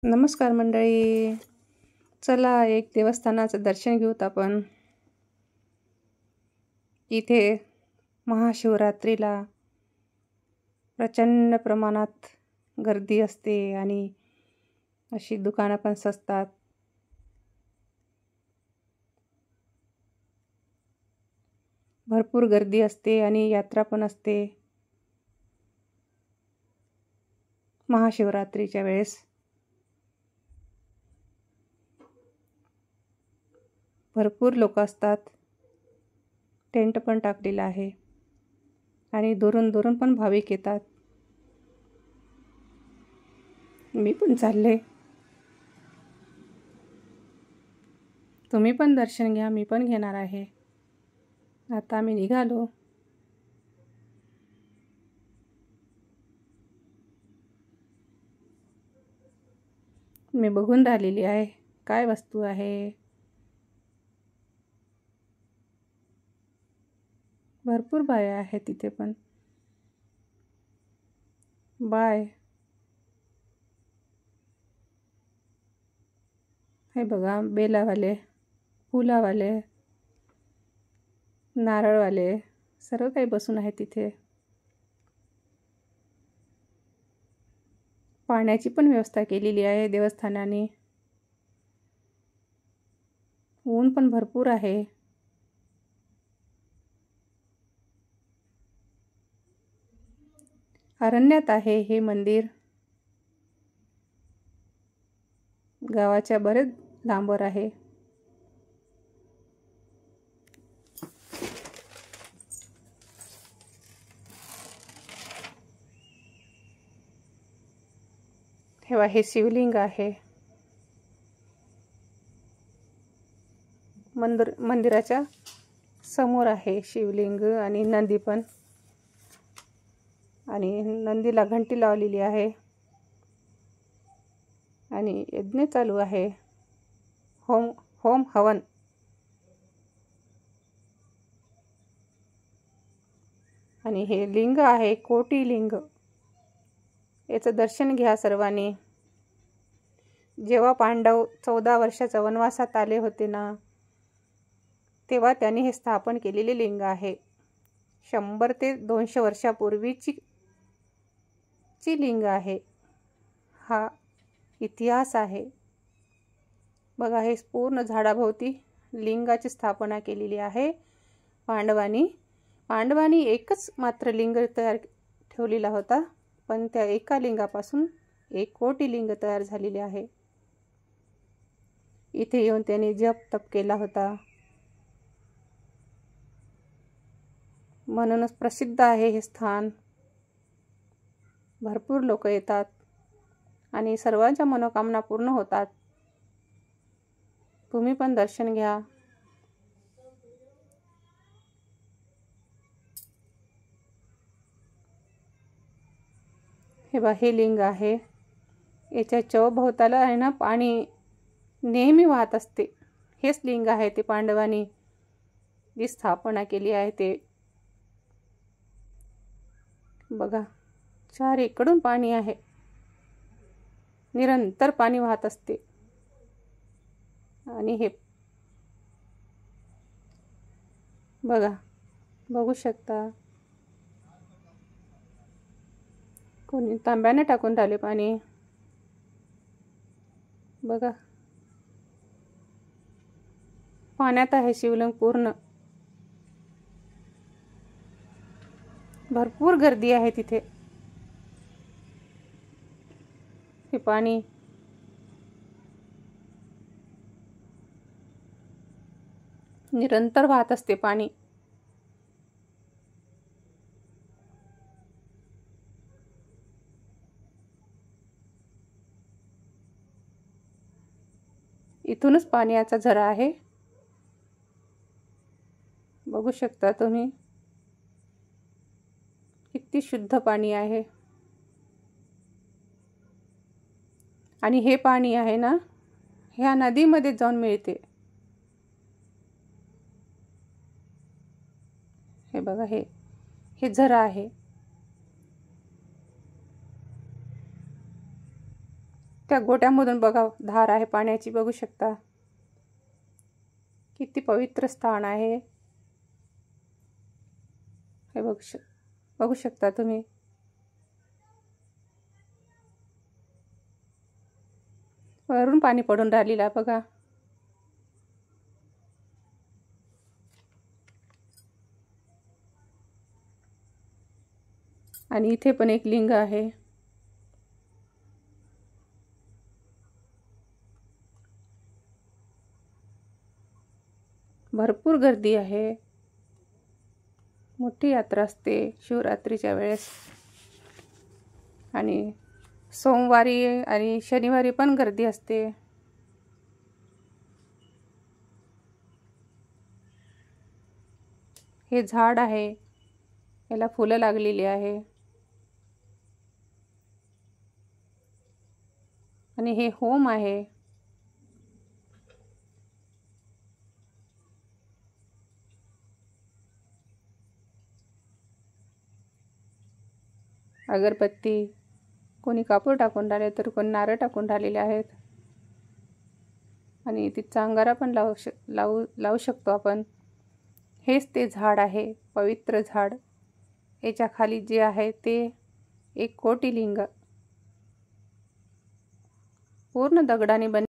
नमस्कार मंडळी. चला एक देवस्थानाचं दर्शन घेऊत आपण. इथे महाशिवरात्रीला प्रचंड प्रमाणात गर्दी असते आणि अशी दुकानं पण सजतात. भरपूर गर्दी असते आणि यात्रा पण असते महाशिवरात्रीच्या वेळेस. भरपूर लोक असतात. टेंट पण टाकलेला आहे आणि दुरून दुरून पण भाविक येतात. मी पण चालले. तुम्ही पण दर्शन घ्या, मी पण घेणार आहे. आता आम्ही निघालो. मी बघून राहिलेली आहे काय वस्तू आहे. भरपूर बाया आहेत तिथे पण. बाय हे बघा, बेलावाले, फुलावाले, नारळवाले सर्व काही बसून आहे तिथे. पाण्याची पण व्यवस्था केलेली आहे देवस्थानाने. ऊन पण भरपूर आहे. अरण्यात आहे हे मंदिर. गावाच्या बरेच लांबवर आहे. तेव्हा हे शिवलिंग आहे. मंदिराच्या समोर आहे शिवलिंग आणि नंदी पण. आणि नंदीला घंटी लावलेली आहे आणि यज्ञ चालू आहे. होम हवन. आणि हे लिंग आहे कोटी लिंग. याचं दर्शन घ्या सर्वांनी. जेव्हा पांडव 14 वर्षाचा वनवासात आले होते ना, तेव्हा त्यांनी हे स्थापन केलेले लिंग आहे. 100 ते 200 वर्षापूर्वीची लिंग आहे. हा इतिहास आहे. बघा, हे पूर्ण झाडाभोवती लिंगाची स्थापना केलेली आहे पांडवांनी एकच मात्र लिंग तयार ठेवलेला होता, पण त्या एका लिंगापासून 1 कोटी लिंग तयार झालेले आहे. इथे येऊन त्यांनी जप तप केला होता, म्हणूनच प्रसिद्ध आहे हे स्थान. भरपूर लोक येतात आणि सर्वांच्या मनोकामना पूर्ण होतात. तुम्ही पण दर्शन घ्या. हे बा, हे लिंग आहे. याच्या चौभोवताला आहे ना, पाणी नेहमी वाहत असते. हेच लिंग आहे ते पांडवांनी जी स्थापना केली आहे ते. बघा, चारीकडून पाणी आहे. निरंतर पाणी वाहत असते. आणि हे बघा, बघू शकता. कोणी तांब्याने टाकून राहिले पाणी. बघा, पाण्यात आहे शिवलिंग पूर्ण. भरपूर गर्दी आहे तिथे. हे पाणी निरंतर वाहत असते पाणी. इथूनच पाण्याचा झरा आहे. बघू शकता तुम्ही, किती शुद्ध पाणी आहे. आणि हे पाणी आहे ना, ह्या नदीमध्ये जाऊन मिळते. हे बघा, हे झरा आहे. त्या गोट्यामधून बघा धार आहे पाण्याची, बघू शकता किती पवित्र स्थान आहे हे बघू शकता तुम्ही। वरून पाणी पडून राहिलेलं आहे बघा। आणि इथे पण एक लिंग आहे। भरपूर गर्दी आहे, मोठी यात्रा असते शिवरात्रीच्या वेळेस। आणि सोमवारी आणि शनिवारी पण गर्दी असते। हे झाड आहे, याला फुलं लागलेली आहे। आणि हे होम आहे। अगरबत्ती, कोणी कापूर टाकून राहिले तर कोणी नारळ टाकून राहिलेले आहेत। आणि तिथं अंगारा पण लावू शकतो आपण। हेच ते झाड आहे, पवित्र झाड। याच्या खाली जे आहे ते एक कोटी लिंग पूर्ण दगडाने